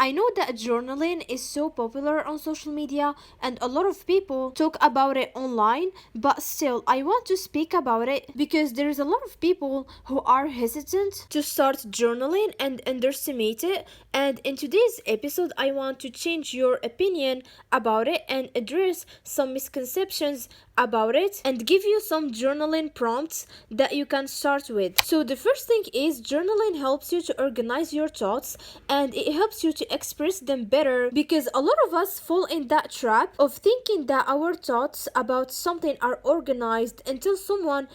I know that journaling is so popular on social media and a lot of people talk about it online, but still, I want to speak about it because there is a lot of people who are hesitant to start journaling and underestimate it. And in today's episode, I want to change your opinion about it and address some misconceptions about it and give you some journaling prompts that you can start with. So the first thing is journaling helps you to organize your thoughts and it helps you to express them better because a lot of us fall in that trap of thinking that our thoughts about something are organized until someone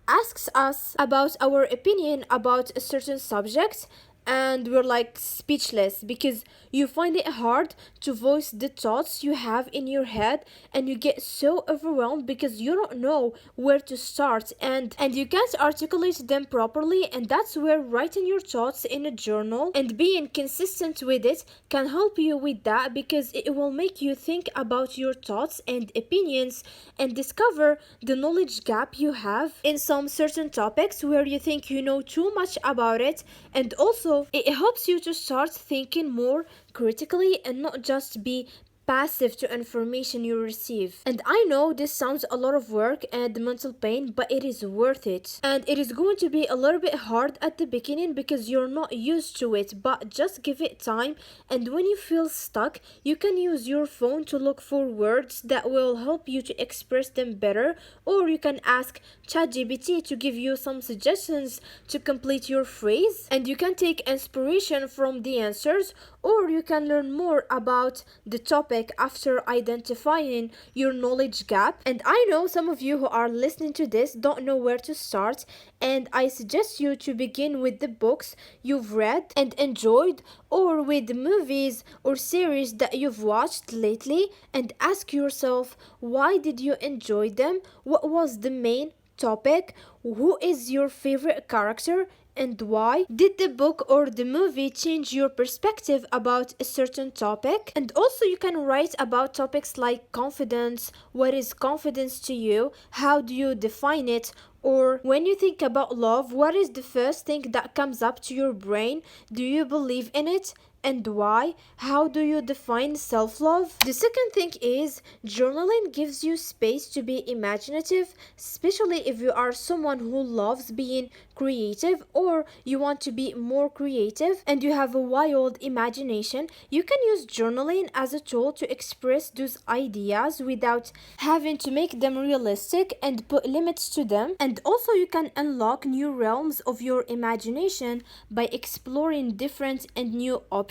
asks us about our opinion about a certain subject, and we're like speechless because you find it hard to voice the thoughts you have in your head, and you get so overwhelmed because you don't know where to start, and you can't articulate them properly. And that's where writing your thoughts in a journal and being consistent with it can help you with that, because it will make you think about your thoughts and opinions and discover the knowledge gap you have in some certain topics where you think you know too much about it. And also it helps you to start thinking more critically and not just be passive to information you receive. And I know this sounds a lot of work and mental pain, but it is worth it. And it is going to be a little bit hard at the beginning because you're not used to it, but just give it time. And when you feel stuck, you can use your phone to look for words that will help you to express them better, or you can ask ChatGPT to give you some suggestions to complete your phrase, and you can take inspiration from the answers, or you can learn more about the topic after identifying your knowledge gap. And I know some of you who are listening to this don't know where to start, and I suggest you to begin with the books you've read and enjoyed, or with the movies or series that you've watched lately, and ask yourself, why did you enjoy them? What was the main topic? Who is your favorite character and why? Did the book or the movie change your perspective about a certain topic? And also you can write about topics like confidence. What is confidence to you? How do you define it? Or when you think about love, what is the first thing that comes up to your brain? Do you believe in it? And why? How do you define self-love? The second thing is journaling gives you space to be imaginative, especially if you are someone who loves being creative, or you want to be more creative and you have a wild imagination. You can use journaling as a tool to express those ideas without having to make them realistic and put limits to them. And also you can unlock new realms of your imagination by exploring different and new options.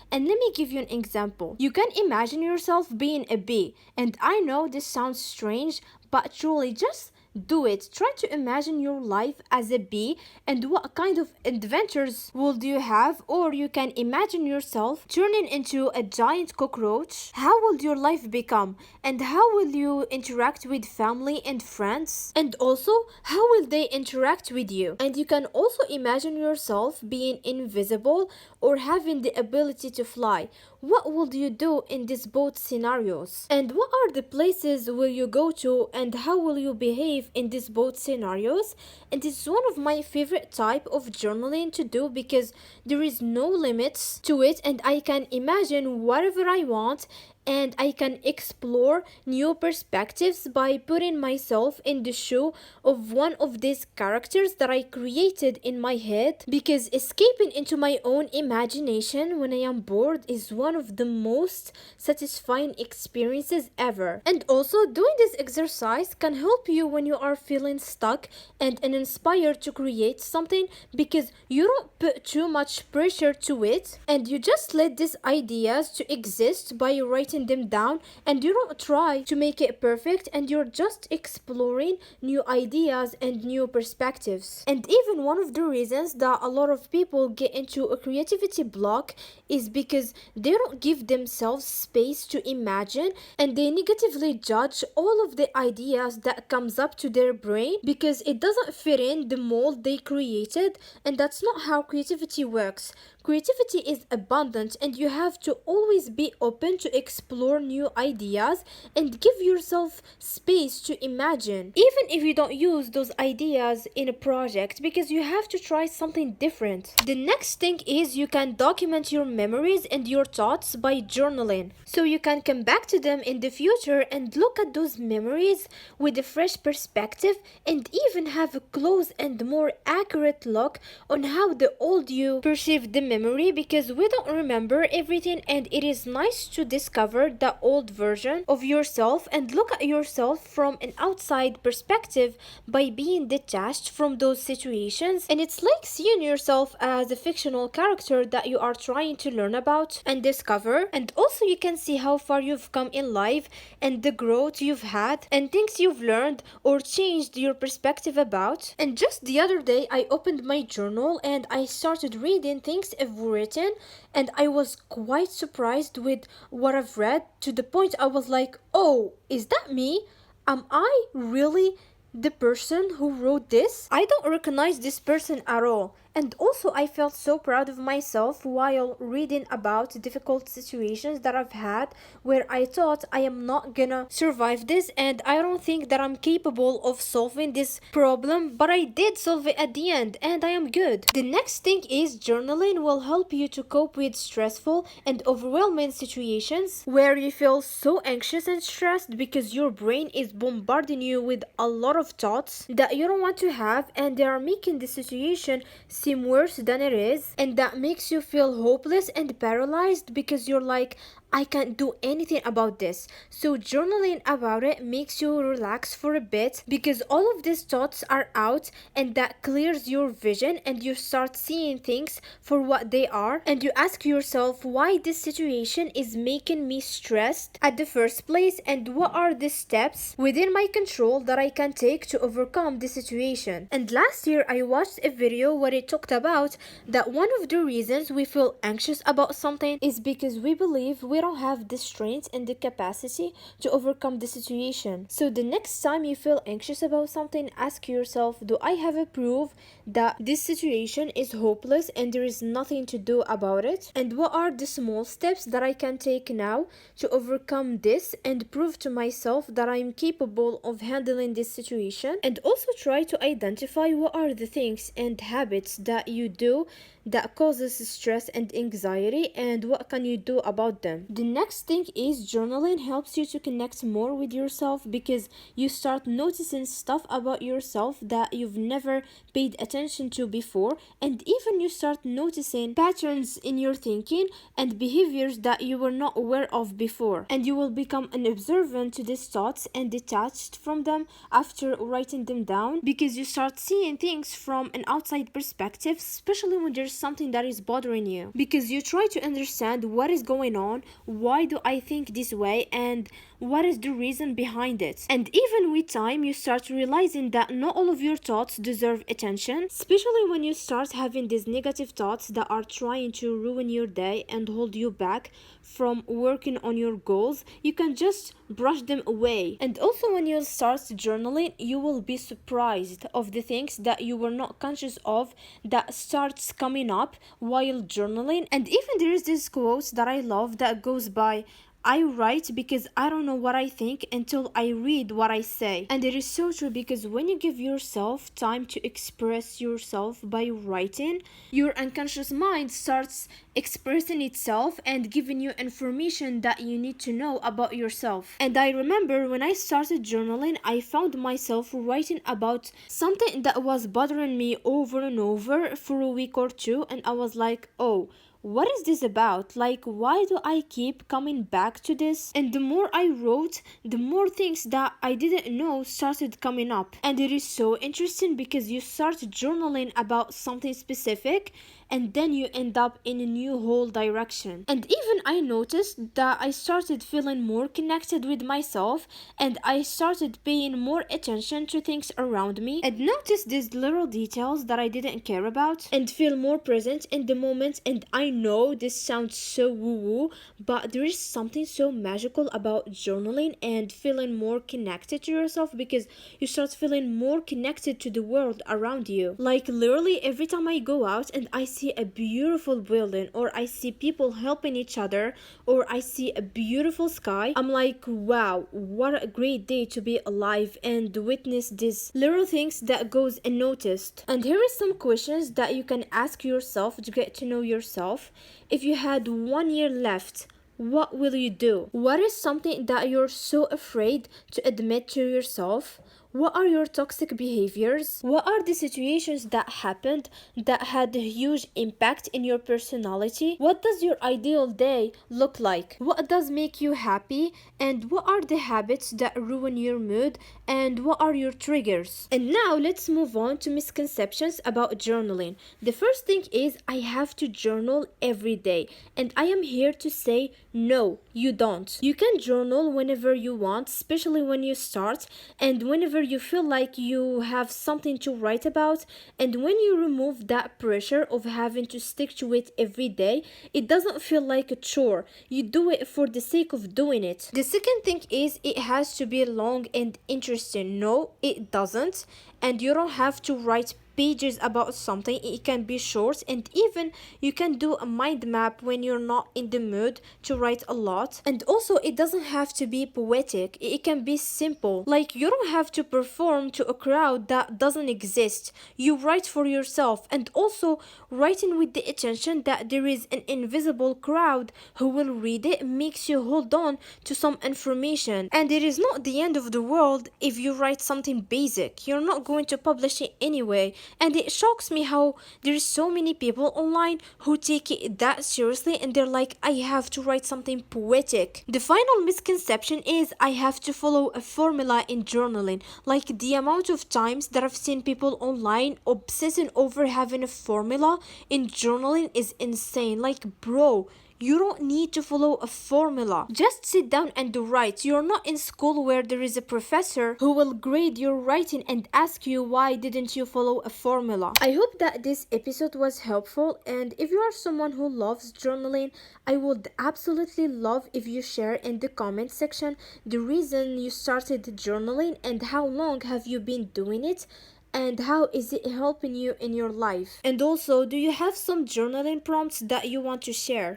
And let me give you an example. You can imagine yourself being a bee, and I know this sounds strange, but truly just do it. Try to imagine your life as a bee and what kind of adventures would you have. Or you can imagine yourself turning into a giant cockroach. How will your life become? And how will you interact with family and friends? And also, how will they interact with you? And you can also imagine yourself being invisible or having the ability to fly. What will you do in these both scenarios? And what are the places will you go to, and how will you behave in these both scenarios? And it's one of my favorite type of journaling to do because there is no limits to it, and I can imagine whatever I want, and I can explore new perspectives by putting myself in the shoe of one of these characters that I created in my head, because escaping into my own imagination when I am bored is one of the most satisfying experiences ever. And also doing this exercise can help you when you are feeling stuck and uninspired to create something, because you don't put too much pressure to it and you just let these ideas to exist by writing them down, and you don't try to make it perfect, and you're just exploring new ideas and new perspectives. And even one of the reasons that a lot of people get into a creativity block is because they don't give themselves space to imagine, and they negatively judge all of the ideas that comes up to their brain because it doesn't fit in the mold they created. And that's not how creativity works. Creativity is abundant, and you have to always be open to explore new ideas and give yourself space to imagine, even if you don't use those ideas in a project, because you have to try something different. The next thing is you can document your memories and your thoughts by journaling, so you can come back to them in the future and look at those memories with a fresh perspective, and even have a close and more accurate look on how the old you perceived the memory, because we don't remember everything, and it is nice to discover the old version of yourself and look at yourself from an outside perspective by being detached from those situations. And it's like seeing yourself as a fictional character that you are trying to learn about and discover. And also you can see how far you've come in life and the growth you've had and things you've learned or changed your perspective about. And just the other day I opened my journal and I started reading things I've written, and I was quite surprised with what I've read, to the point I was like, oh, is that me? Am I really the person who wrote this? I don't recognize this person at all. And also I felt so proud of myself while reading about difficult situations that I've had, where I thought I am not gonna survive this and I don't think that I'm capable of solving this problem, but I did solve it at the end and I am good. The next thing is journaling will help you to cope with stressful and overwhelming situations where you feel so anxious and stressed because your brain is bombarding you with a lot of thoughts that you don't want to have, and they are making the situation seem worse than it is, and that makes you feel hopeless and paralyzed because you're like, I can't do anything about this. So journaling about it makes you relax for a bit because all of these thoughts are out, and that clears your vision and you start seeing things for what they are, and you ask yourself why this situation is making me stressed at the first place, and what are the steps within my control that I can take to overcome the situation. And last year I watched a video where it talked about that one of the reasons we feel anxious about something is because we believe we don't have the strength and the capacity to overcome the situation. So the next time you feel anxious about something, ask yourself, do I have a proof that this situation is hopeless and there is nothing to do about it? And what are the small steps that I can take now to overcome this and prove to myself that I'm capable of handling this situation? And also try to identify what are the things and habits that you do that causes stress and anxiety, and what can you do about them. The next thing is journaling helps you to connect more with yourself because you start noticing stuff about yourself that you've never paid attention to before, and even you start noticing patterns in your thinking and behaviors that you were not aware of before, and you will become an observant to these thoughts and detached from them after writing them down, because you start seeing things from an outside perspective, especially when there's something that is bothering you, because you try to understand what is going on, why do I think this way, and what is the reason behind it. And even with time you start realizing that not all of your thoughts deserve attention, especially when you start having these negative thoughts that are trying to ruin your day and hold you back from working on your goals. You can just brush them away. And also when you start journaling, you will be surprised of the things that you were not conscious of that starts coming up while journaling. And even there is this quote that I love that goes by, I write because I don't know what I think until I read what I say. And it is so true, because when you give yourself time to express yourself by writing, your unconscious mind starts expressing itself and giving you information that you need to know about yourself. And I remember when I started journaling, I found myself writing about something that was bothering me over and over for a week or two, and I was like, oh, what is this about? Like, why do I keep coming back to this? And the more I wrote, the more things that I didn't know started coming up. And it is so interesting because you start journaling about something specific, and then you end up in a new whole direction. And even I noticed that I started feeling more connected with myself, and I started paying more attention to things around me, and notice these little details that I didn't care about, and feel more present in the moment. And I know this sounds so woo-woo, but there is something so magical about journaling and feeling more connected to yourself, because you start feeling more connected to the world around you. Like literally every time I go out and I see see a beautiful building, or I see people helping each other, or I see a beautiful sky, I'm like, wow, what a great day to be alive and witness these little things that goes unnoticed. And here is some questions that you can ask yourself to get to know yourself. If you had 1 year left, what will you do? What is something that you're so afraid to admit to yourself? What are your toxic behaviors? What are the situations that happened that had a huge impact in your personality? What does your ideal day look like? What does make you happy? And what are the habits that ruin your mood? And what are your triggers? And now let's move on to misconceptions about journaling. The first thing is I have to journal every day. And I am here to say no, you don't. You can journal whenever you want, especially when you start and whenever you feel like you have something to write about, and when you remove that pressure of having to stick to it every day, it doesn't feel like a chore. You do it for the sake of doing it. The second thing is it has to be long and interesting. No, it doesn't. And you don't have to write pages about something. It can be short, and even you can do a mind map when you're not in the mood to write a lot. And also it doesn't have to be poetic. It can be simple, like you don't have to perform to a crowd that doesn't exist. You write for yourself, and also writing with the attention that there is an invisible crowd who will read it makes you hold on to some information. And it is not the end of the world if you write something basic. You're not going to publish it anyway. And it shocks me how there's so many people online who take it that seriously, and they're like, I have to write something poetic. The final misconception is I have to follow a formula in journaling. Like, the amount of times that I've seen people online obsessing over having a formula in journaling is insane. Like, bro, you don't need to follow a formula. Just sit down and write. You're not in school where there is a professor who will grade your writing and ask you why didn't you follow a formula. I hope that this episode was helpful, and if you are someone who loves journaling, I would absolutely love if you share in the comment section the reason you started journaling and how long have you been doing it, and how is it helping you in your life. And also, do you have some journaling prompts that you want to share?